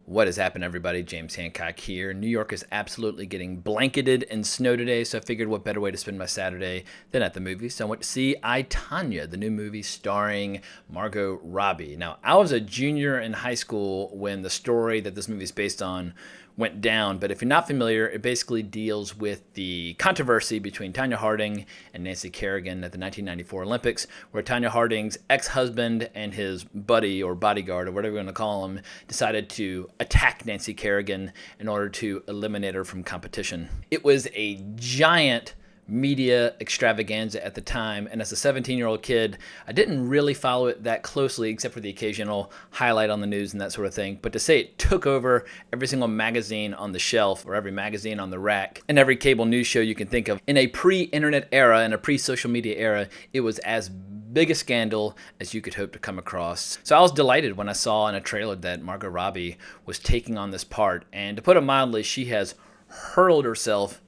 What has happened, everybody? James Hancock here. New York is absolutely getting blanketed in snow today, so I figured what better way to spend my Saturday than at the movies. So I went to see Tonya, the new movie starring Margot Robbie. Now, I was a junior in high school when the story that this movie is based on went down, but if you're not familiar, it basically deals with the controversy between Tonya Harding and Nancy Kerrigan at the 1994 Olympics, where Tonya Harding's ex-husband and his buddy or bodyguard or whatever you want to call him decided to attack Nancy Kerrigan in order to eliminate her from competition. It was a giant media extravaganza at the time, and as a 17-year-old kid, I didn't really follow it that closely except for the occasional highlight on the news and that sort of thing. But to say it took over every single magazine on the shelf or every magazine on the rack and every cable news show you can think of in a pre-internet era and a pre-social media era, it was as big a scandal as you could hope to come across. So I was delighted when I saw in a trailer that Margot Robbie was taking on this part, and to put it mildly, she has hurled herself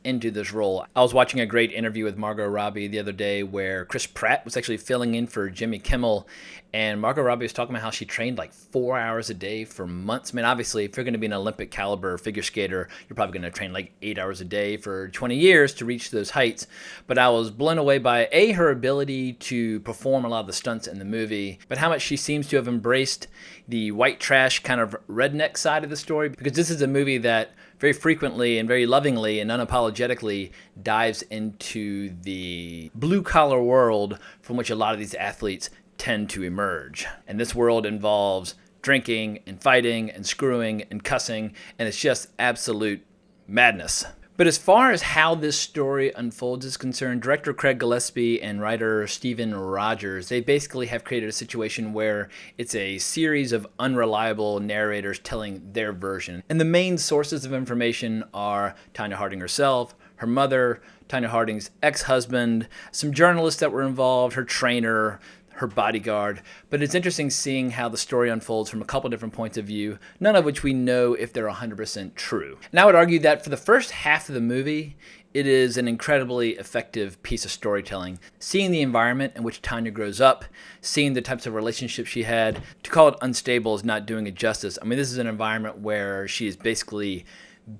into this role. I was watching a great interview with Margot Robbie the other day where Chris Pratt was actually filling in for Jimmy Kimmel, and Margot Robbie was talking about how she trained like 4 hours a day for months. I mean, obviously, if you're going to be an Olympic caliber figure skater, you're probably going to train like 8 hours a day for 20 years to reach those heights. But I was blown away by her ability to perform a lot of the stunts in the movie, but how much she seems to have embraced the white trash kind of redneck side of the story, because this is a movie that very frequently and very lovingly and unapologetically dives into the blue-collar world from which a lot of these athletes tend to emerge. And this world involves drinking and fighting and screwing and cussing, and it's just absolute madness. But as far as how this story unfolds is concerned, director Craig Gillespie and writer Steven Rogers, they basically have created a situation where it's a series of unreliable narrators telling their version. And the main sources of information are Tonya Harding herself, her mother, Tonya Harding's ex-husband, some journalists that were involved, her trainer, her bodyguard. But it's interesting seeing how the story unfolds from a couple different points of view, none of which we know if they're 100% true. And I would argue that for the first half of the movie, it is an incredibly effective piece of storytelling. Seeing the environment in which Tonya grows up, seeing the types of relationships she had, to call it unstable is not doing it justice. I mean, this is an environment where she is basically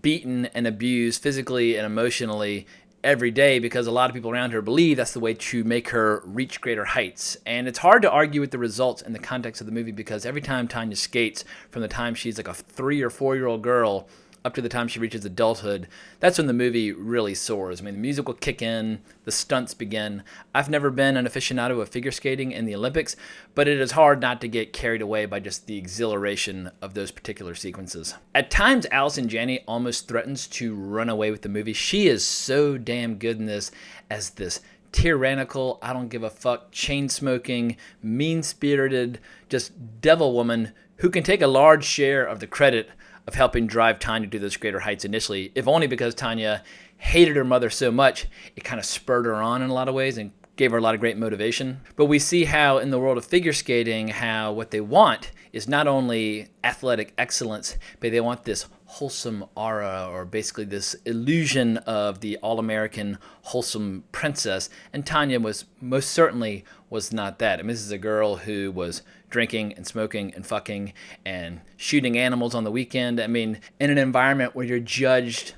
beaten and abused physically and emotionally every day because a lot of people around her believe that's the way to make her reach greater heights. And it's hard to argue with the results in the context of the movie because every time Tonya skates, from the time she's like a 3 or 4-year-old girl up to the time she reaches adulthood, that's when the movie really soars. I mean, the music will kick in, the stunts begin. I've never been an aficionado of figure skating in the Olympics, but it is hard not to get carried away by just the exhilaration of those particular sequences. At times, Allison Janney almost threatens to run away with the movie. She is so damn good in this as this tyrannical, I don't give a fuck, chain-smoking, mean-spirited, just devil woman who can take a large share of the credit of helping drive Tonya to those greater heights initially, if only because Tonya hated her mother so much, it kind of spurred her on in a lot of ways and gave her a lot of great motivation. But we see how in the world of figure skating, how what they want is not only athletic excellence, but they want this wholesome aura, or basically this illusion of the all-American wholesome princess. And Tonya was most certainly was not that. I mean, this is a girl who was drinking and smoking and fucking and shooting animals on the weekend. I mean, in an environment where you're judged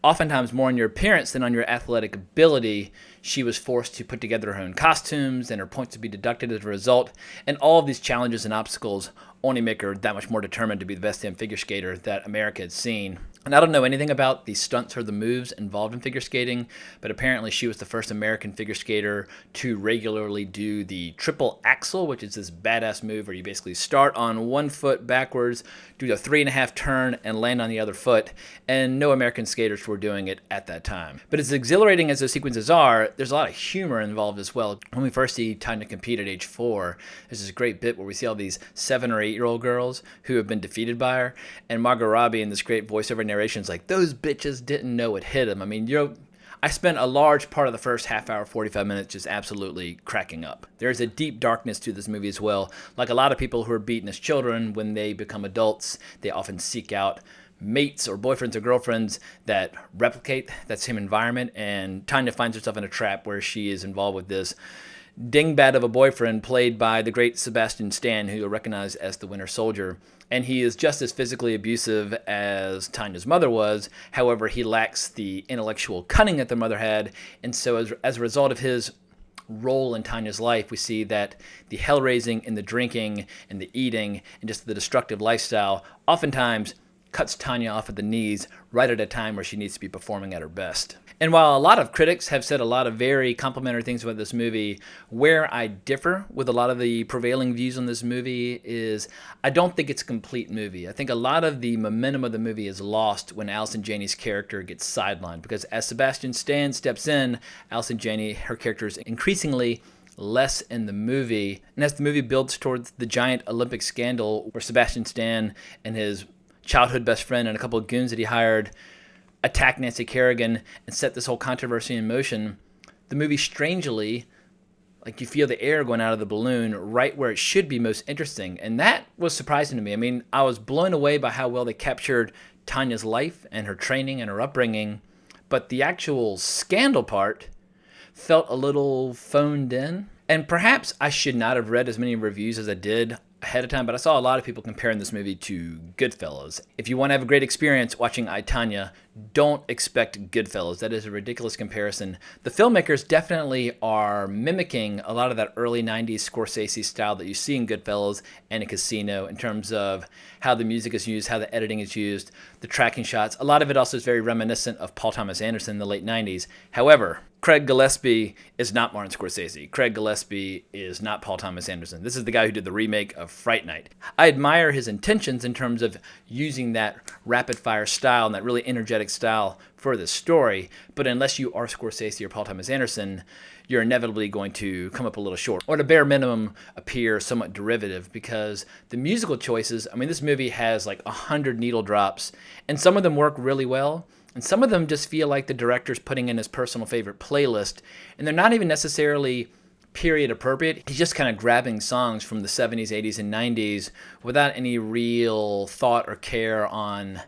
oftentimes more on your appearance than on your athletic ability, she was forced to put together her own costumes and her points to be deducted as a result. And all of these challenges and obstacles only make her that much more determined to be the best damn figure skater that America had seen. And I don't know anything about the stunts or the moves involved in figure skating, but apparently she was the first American figure skater to regularly do the triple axel, which is this badass move where you basically start on one foot backwards, do the 3.5 turn, and land on the other foot. And no American skaters were doing it at that time. But as exhilarating as those sequences are, there's a lot of humor involved as well. When we first see Tonya compete at age 4, there's this great bit where we see all these 7 or 8-year-old girls who have been defeated by her, and Margot Robbie in this great voiceover narration is like, those bitches didn't know it hit them. I mean, I spent a large part of the first half hour, 45 minutes, just absolutely cracking up. There's a deep darkness to this movie as well. Like a lot of people who are beaten as children, when they become adults, they often seek out mates or boyfriends or girlfriends that replicate that same environment, and Tonya finds herself in a trap where she is involved with this dingbat of a boyfriend played by the great Sebastian Stan, who you'll recognize as the Winter Soldier. And he is just as physically abusive as Tanya's mother was. However, he lacks the intellectual cunning that the mother had. And so as a result of his role in Tanya's life, we see that the hell-raising and the drinking and the eating and just the destructive lifestyle oftentimes cuts Tonya off at the knees right at a time where she needs to be performing at her best. And while a lot of critics have said a lot of very complimentary things about this movie, where I differ with a lot of the prevailing views on this movie is I don't think it's a complete movie. I think a lot of the momentum of the movie is lost when Allison Janney's character gets sidelined, because as Sebastian Stan steps in, Allison Janney, her character, is increasingly less in the movie. And as the movie builds towards the giant Olympic scandal where Sebastian Stan and his childhood best friend and a couple of goons that he hired attack Nancy Kerrigan and set this whole controversy in motion, the movie strangely, like you feel the air going out of the balloon right where it should be most interesting. And that was surprising to me. I mean, I was blown away by how well they captured Tanya's life and her training and her upbringing, but the actual scandal part felt a little phoned in. And perhaps I should not have read as many reviews as I did ahead of time, but I saw a lot of people comparing this movie to Goodfellas. If you want to have a great experience watching I, Tonya, don't expect Goodfellas. That is a ridiculous comparison. The filmmakers definitely are mimicking a lot of that early 90s Scorsese style that you see in Goodfellas and in Casino in terms of how the music is used, how the editing is used, the tracking shots. A lot of it also is very reminiscent of Paul Thomas Anderson in the late 90s. However, Craig Gillespie is not Martin Scorsese. Craig Gillespie is not Paul Thomas Anderson. This is the guy who did the remake of Fright Night. I admire his intentions in terms of using that rapid-fire style and that really energetic style for this story, but unless you are Scorsese or Paul Thomas Anderson, you're inevitably going to come up a little short, or at a bare minimum appear somewhat derivative, because the musical choices, I mean, this movie has like 100 needle drops, and some of them work really well, and some of them just feel like the director's putting in his personal favorite playlist, and they're not even necessarily period appropriate. He's just kind of grabbing songs from the 70s, 80s, and 90s without any real thought or care on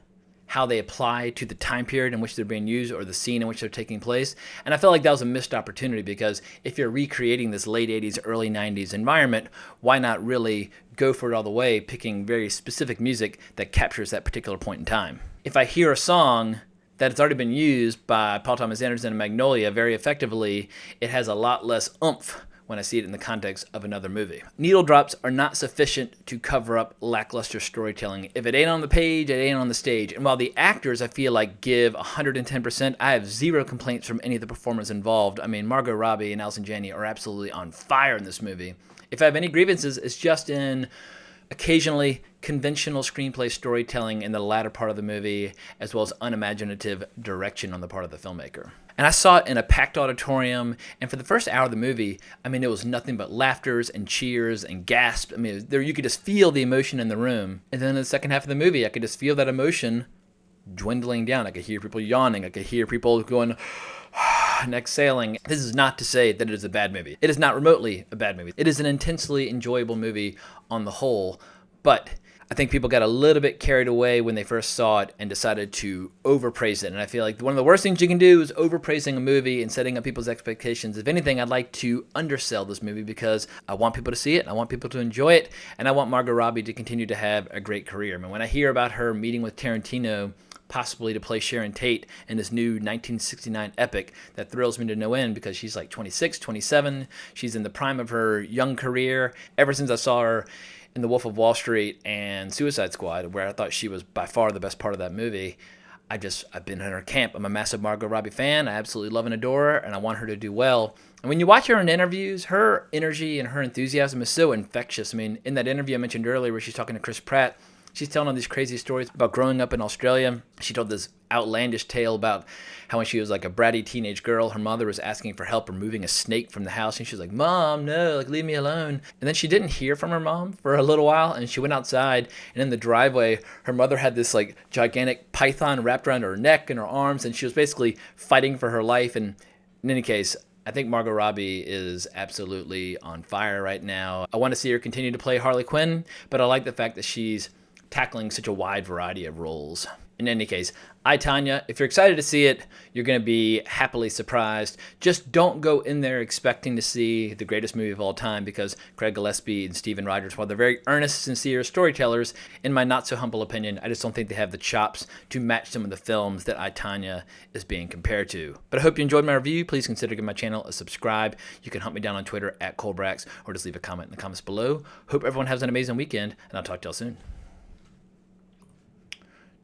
how they apply to the time period in which they're being used or the scene in which they're taking place. And I felt like that was a missed opportunity, because if you're recreating this late 80s, early 90s environment, why not really go for it all the way, picking very specific music that captures that particular point in time? If I hear a song that has already been used by Paul Thomas Anderson and Magnolia very effectively, it has a lot less oomph when I see it in the context of another movie. Needle drops are not sufficient to cover up lackluster storytelling. If it ain't on the page, it ain't on the stage. And while the actors, I feel like, give 110%, I have zero complaints from any of the performers involved. I mean, Margot Robbie and Allison Janney are absolutely on fire in this movie. If I have any grievances, it's just in occasionally conventional screenplay storytelling in the latter part of the movie, as well as unimaginative direction on the part of the filmmaker. And I saw it in a packed auditorium, and for the first hour of the movie, I mean, it was nothing but laughters and cheers and gasps. I mean, there you could just feel the emotion in the room. And then in the second half of the movie, I could just feel that emotion dwindling down. I could hear people yawning. I could hear people going and exhaling. This is not to say that it is a bad movie. It is not remotely a bad movie. It is an intensely enjoyable movie on the whole, but I think people got a little bit carried away when they first saw it and decided to overpraise it. And I feel like one of the worst things you can do is overpraising a movie and setting up people's expectations. If anything, I'd like to undersell this movie, because I want people to see it, and I want people to enjoy it, and I want Margot Robbie to continue to have a great career. I mean, when I hear about her meeting with Tarantino, possibly to play Sharon Tate in this new 1969 epic, that thrills me to no end, because she's like 26, 27. She's in the prime of her young career. Ever since I saw her in The Wolf of Wall Street and Suicide Squad, where I thought she was by far the best part of that movie, I've been in her camp. I'm a massive Margot Robbie fan. I absolutely love and adore her, and I want her to do well. And when you watch her in interviews, her energy and her enthusiasm is so infectious. I mean, in that interview I mentioned earlier where she's talking to Chris Pratt, she's telling all these crazy stories about growing up in Australia. She told this outlandish tale about how when she was like a bratty teenage girl, her mother was asking for help removing a snake from the house. And she was like, "Mom, no, like leave me alone." And then she didn't hear from her mom for a little while. And she went outside, and in the driveway, her mother had this like gigantic python wrapped around her neck and her arms. And she was basically fighting for her life. And in any case, I think Margot Robbie is absolutely on fire right now. I want to see her continue to play Harley Quinn, but I like the fact that she's tackling such a wide variety of roles. In any case, I, Tonya, if you're excited to see it, you're going to be happily surprised. Just don't go in there expecting to see the greatest movie of all time, because Craig Gillespie and Steven Rogers, while they're very earnest, sincere storytellers, in my not so humble opinion, I just don't think they have the chops to match some of the films that I, Tonya, is being compared to. But I hope you enjoyed my review. Please consider giving my channel a subscribe. You can hunt me down on Twitter @Colbrax, or just leave a comment in the comments below. Hope everyone has an amazing weekend, and I'll talk to y'all soon.